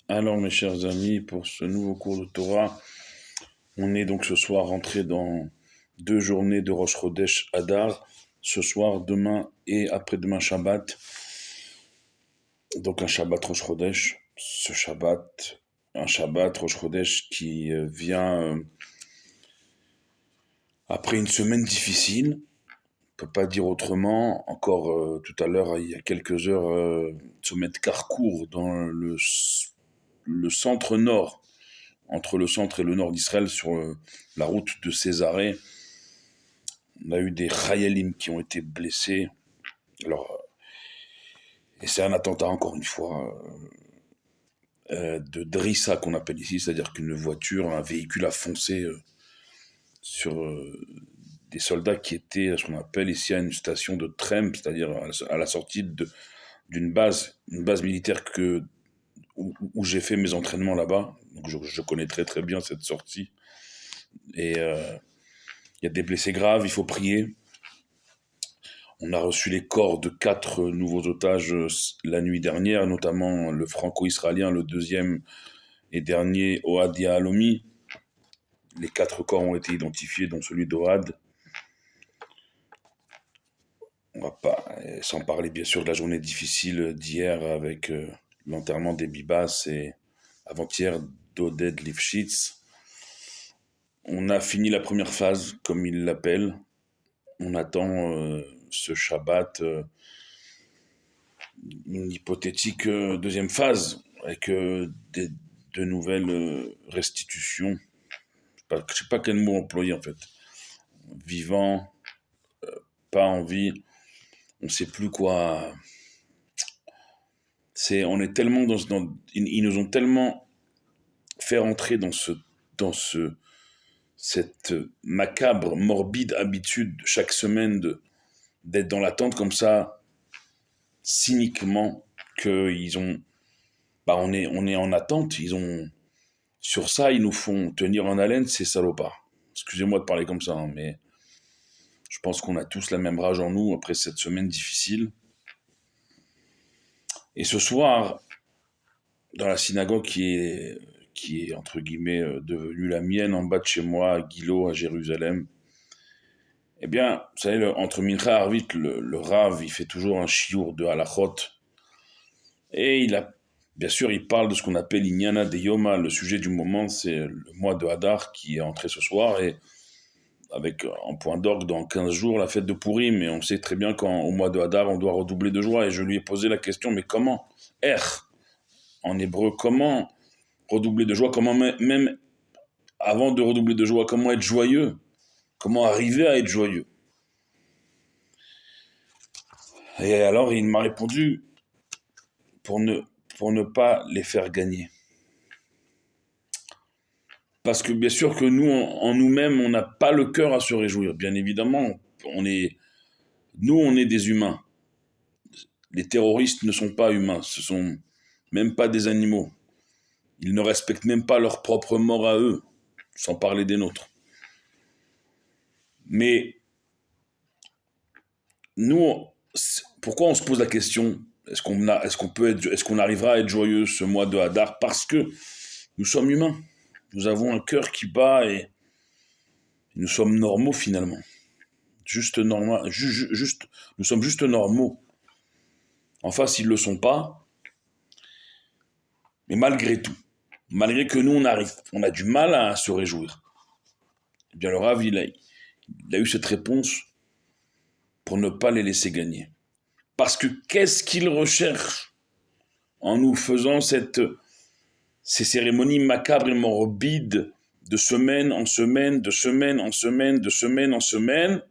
Alors, mes chers amis, pour ce nouveau cours de Torah, on est donc ce soir rentré dans 2 journées de Rosh Chodesh Adar. Ce soir, demain et après-demain Shabbat. Donc un Shabbat Rosh Chodesh. Ce Shabbat, un Shabbat Rosh Chodesh qui vient après une semaine difficile. On peut pas dire autrement. Encore tout à l'heure, il y a quelques heures, sommet de Carcour dans le centre-nord, entre le centre et le nord d'Israël, sur la route de Césarée. On a eu des Chayalim qui ont été blessés. Alors, et c'est un attentat, encore une fois, de drissa qu'on appelle ici, c'est-à-dire qu'une voiture, un véhicule a foncé sur des soldats qui étaient à ce qu'on appelle ici à une station de Tremp, c'est-à-dire à la sortie d'une base, une base militaire où j'ai fait mes entraînements là-bas. Donc je connais très très bien cette sortie. Et il y a des blessés graves, il faut prier. On a reçu les corps de 4 nouveaux otages la nuit dernière, notamment le franco-israélien, le deuxième et dernier, Ohad Yahalomi. Les 4 corps ont été identifiés, dont celui d'Ohad. On va pas, sans parler bien sûr de la journée difficile d'hier avec l'enterrement des Bibas et avant-hier d'Oded Lifshitz. On a fini la première phase, comme il l'appelle. On attend ce Shabbat, une hypothétique deuxième phase, avec de nouvelles restitutions. Je ne sais pas quel mot employer en fait. Vivant, pas en vie, on ne sait plus quoi. On est tellement ils nous ont tellement fait rentrer dans cette macabre, morbide habitude chaque semaine d'être dans l'attente comme ça, cyniquement, on est en attente. Sur ça, ils nous font tenir en haleine ces salopards. Excusez-moi de parler comme ça, hein, mais je pense qu'on a tous la même rage en nous après cette semaine difficile. Et ce soir, dans la synagogue qui est entre guillemets devenue la mienne en bas de chez moi, à Gilo, à Jérusalem, eh bien, vous savez, entre Mincha et Arvit, le Rav, il fait toujours un chiour de halachot. Et bien sûr, il parle de ce qu'on appelle Inyana de Yoma. Le sujet du moment, c'est le mois de Hadar qui est entré ce soir. Et avec en point d'orgue dans 15 jours la fête de Pourim, mais on sait très bien qu'au mois de Hadar, on doit redoubler de joie. Et je lui ai posé la question, mais comment en hébreu, comment redoubler de joie? Comment même avant de redoubler de joie, comment être joyeux? Comment arriver à être joyeux? Et alors, il m'a répondu, pour ne pas les faire gagner. Parce que bien sûr que nous, en nous-mêmes, on n'a pas le cœur à se réjouir. Bien évidemment, on est des humains. Les terroristes ne sont pas humains, ce sont même pas des animaux. Ils ne respectent même pas leur propre mort à eux, sans parler des nôtres. Mais nous, pourquoi on se pose la question, est-ce qu'on arrivera à être joyeux ce mois de Hadar? Parce que nous sommes humains. Nous avons un cœur qui bat et nous sommes normaux finalement. Nous sommes juste normaux. En face, ils ne le sont pas. Mais malgré tout, malgré que nous, on a du mal à se réjouir, eh bien le Rav, il a eu cette réponse pour ne pas les laisser gagner. Parce que qu'est-ce qu'il recherche en nous faisant ces cérémonies macabres et morbides de semaine en semaine, de semaine en semaine, de semaine en semaine?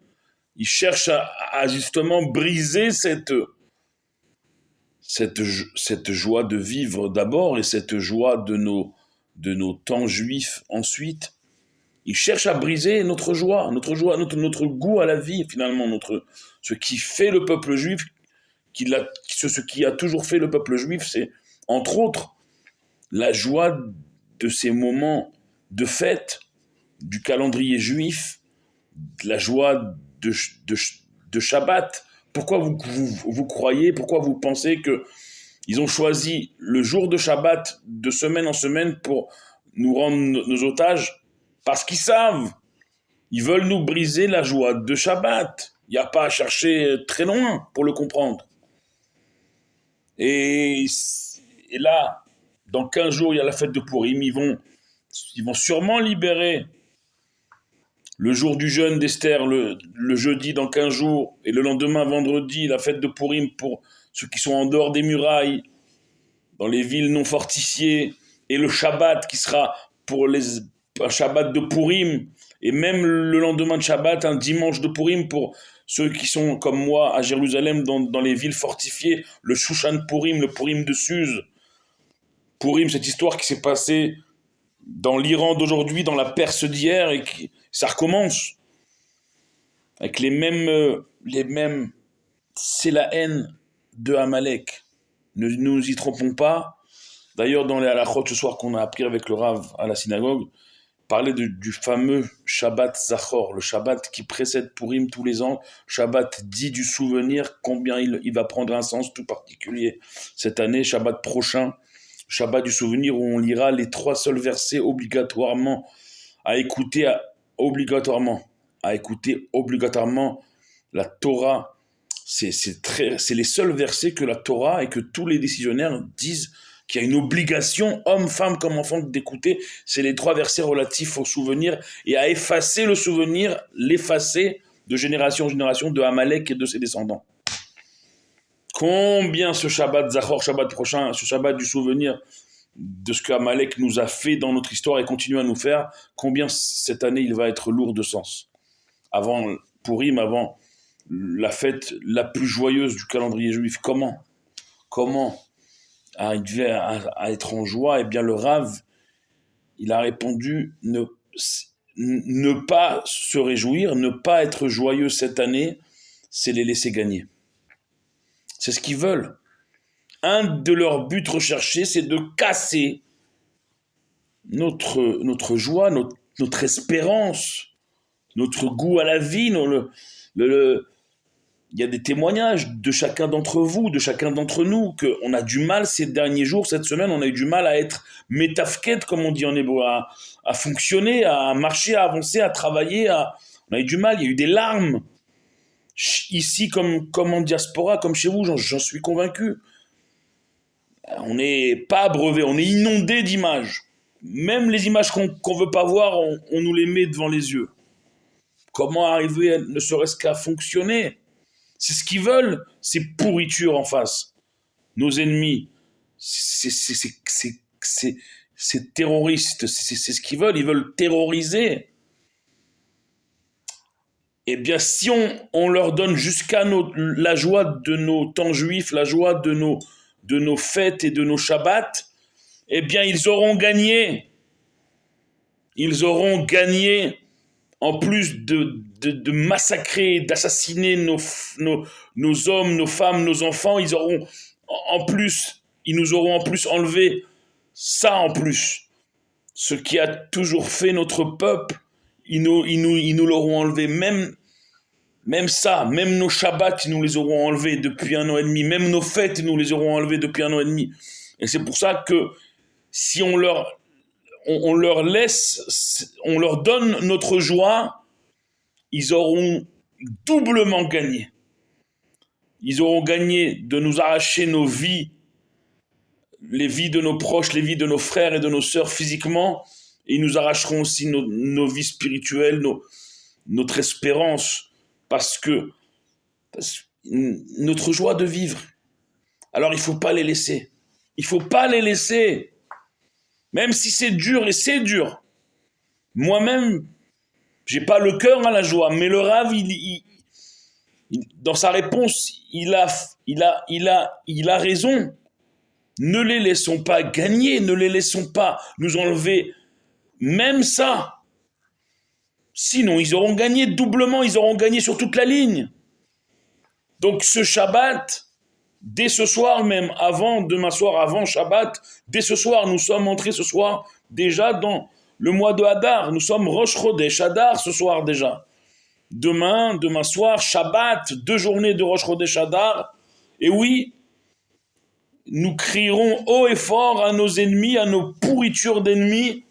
Il cherche à justement briser cette joie de vivre d'abord et cette joie de nos temps juifs ensuite. Il cherche à briser notre joie, notre goût à la vie finalement, ce qui fait le peuple juif, ce qui a toujours fait le peuple juif, c'est entre autres la joie de ces moments de fête, du calendrier juif, la joie de Shabbat. Pourquoi vous croyez, pourquoi vous pensez que Ils ont choisi le jour de Shabbat de semaine en semaine pour nous rendre nos otages parce qu'ils savent, ils veulent nous briser la joie de Shabbat. Il n'y a pas à chercher très loin pour le comprendre. Et là, dans 15 jours, il y a la fête de Pourim. Ils vont sûrement libérer le jour du jeûne d'Esther, le jeudi dans 15 jours, et le lendemain, vendredi, la fête de Pourim pour ceux qui sont en dehors des murailles, dans les villes non fortifiées, et le Shabbat qui sera pour un Shabbat de Pourim, et même le lendemain de Shabbat, un dimanche de Pourim pour ceux qui sont comme moi à Jérusalem, dans les villes fortifiées, le Shushan Pourim, le Pourim de Suse. Pourim, cette histoire qui s'est passée dans l'Iran d'aujourd'hui, dans la Perse d'hier, et ça recommence. Avec les mêmes, c'est la haine de Amalek. Ne nous y trompons pas. D'ailleurs, dans les halachot ce soir qu'on a appris avec le Rav à la synagogue, parler du fameux Shabbat Zachor, le Shabbat qui précède Pourim tous les ans, Shabbat dit du souvenir, combien il va prendre un sens tout particulier cette année, Shabbat prochain, Shabbat du souvenir où on lira les 3 seuls versets obligatoirement à écouter la Torah. C'est les seuls versets que la Torah et que tous les décisionnaires disent qu'il y a une obligation, homme, femme comme enfant, d'écouter. C'est les 3 versets relatifs au souvenir et à effacer le souvenir, l'effacer de génération en génération de Amalek et de ses descendants. Combien ce Shabbat Zachor, Shabbat prochain, ce Shabbat du souvenir de ce qu'Amalek nous a fait dans notre histoire et continue à nous faire, combien cette année il va être lourd de sens. Avant Pourim, avant la fête la plus joyeuse du calendrier juif, comment arriver à être en joie? Eh bien, le Rav, il a répondu ne pas se réjouir, ne pas être joyeux cette année, c'est les laisser gagner. C'est ce qu'ils veulent. Un de leurs buts recherchés, c'est de casser notre joie, notre espérance, notre goût à la vie. Il y a des témoignages de chacun d'entre vous, de chacun d'entre nous, qu'on a du mal ces derniers jours, cette semaine, on a eu du mal à être métafket, comme on dit en hébreu, à fonctionner, à marcher, à avancer, à travailler. On a eu du mal, il y a eu des larmes. Ici, comme en diaspora, comme chez vous, j'en suis convaincu. On n'est pas abreuvé, on est inondé d'images. Même les images qu'on ne veut pas voir, on nous les met devant les yeux. Comment arriver ne serait-ce qu'à fonctionner? C'est ce qu'ils veulent, ces pourritures en face. Nos ennemis, c'est terroristes, c'est ce qu'ils veulent, ils veulent terroriser. Eh bien, si on leur donne jusqu'à la joie de nos temps juifs, la joie de nos fêtes et de nos shabbats, eh bien, ils auront gagné. Ils auront gagné, en plus de massacrer, d'assassiner nos hommes, nos femmes, nos enfants, ils nous auront en plus enlevé ça en plus. Ce qui a toujours fait notre peuple, ils nous l'auront enlevé. Même ça, même nos shabbats, ils nous les auront enlevés depuis 1 an et demi. Même nos fêtes, ils nous les auront enlevés depuis 1 an et demi. Et c'est pour ça que si on leur donne notre joie, ils auront doublement gagné. Ils auront gagné de nous arracher nos vies, les vies de nos proches, les vies de nos frères et de nos sœurs physiquement, et ils nous arracheront aussi nos vies spirituelles, notre espérance, parce que notre joie de vivre. Alors il ne faut pas les laisser. Il ne faut pas les laisser. Même si c'est dur, et c'est dur. Moi-même, j'ai pas le cœur à la joie, mais le Rav, dans sa réponse, il a raison. Ne les laissons pas gagner, ne les laissons pas nous enlever même ça. Sinon, ils auront gagné doublement, ils auront gagné sur toute la ligne. Donc ce Shabbat, dès ce soir même, demain soir, avant Shabbat, dès ce soir, nous sommes entrés ce soir déjà dans le mois de Hadar. Nous sommes Rosh Chodesh Hadar ce soir déjà. Demain soir, Shabbat, 2 journées de Rosh Chodesh Hadar. Et oui, nous crierons haut et fort à nos ennemis, à nos pourritures d'ennemis,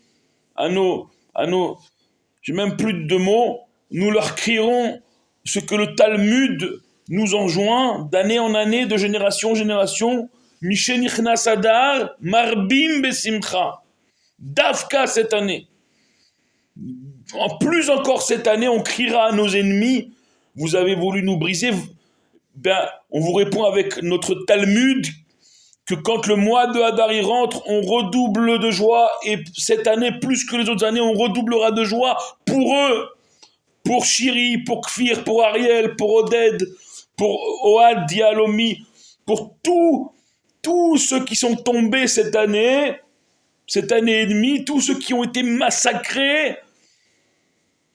à nos, j'ai même plus de mots, nous leur crierons ce que le Talmud nous enjoint d'année en année, de génération en génération, Mishenichnas Adar, Marbim Besimcha. Dafka cette année. En plus encore cette année, on criera à nos ennemis, vous avez voulu nous briser, ben, on vous répond avec notre Talmud, que quand le mois de Hadar y rentre, on redouble de joie, et cette année, plus que les autres années, on redoublera de joie pour eux, pour Shiri, pour Kfir, pour Ariel, pour Oded, pour Oad Dialomi, pour tous ceux qui sont tombés cette année et demie, tous ceux qui ont été massacrés.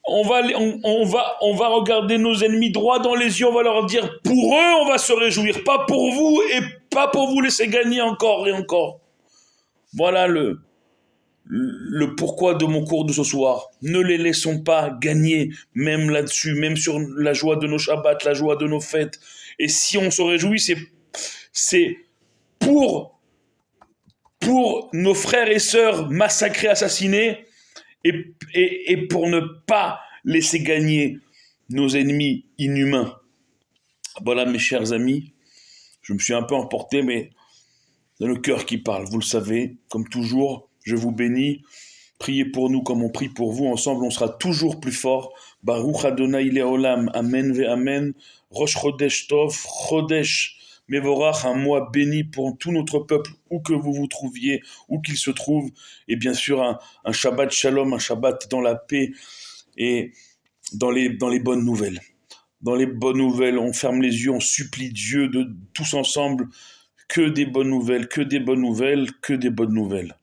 On va regarder nos ennemis droit dans les yeux, on va leur dire, pour eux, on va se réjouir, pas pour vous, et pas pour vous laisser gagner encore et encore. Voilà le pourquoi de mon cours de ce soir. Ne les laissons pas gagner, même là-dessus, même sur la joie de nos Shabbats, la joie de nos fêtes. Et si on se réjouit, c'est pour nos frères et sœurs massacrés, assassinés, et pour ne pas laisser gagner nos ennemis inhumains. Voilà, mes chers amis, je me suis un peu emporté, mais c'est le cœur qui parle, vous le savez. Comme toujours, je vous bénis. Priez pour nous comme on prie pour vous. Ensemble, on sera toujours plus fort. Baruch Adonai Leolam. Amen ve Amen. Rosh Chodesh Tov. Chodesh Mevorach, un mois béni pour tout notre peuple, où que vous vous trouviez, où qu'il se trouve. Et bien sûr, un Shabbat Shalom, un Shabbat dans la paix et dans les bonnes nouvelles. Dans les bonnes nouvelles, on ferme les yeux, on supplie Dieu de tous ensemble, que des bonnes nouvelles, que des bonnes nouvelles, que des bonnes nouvelles.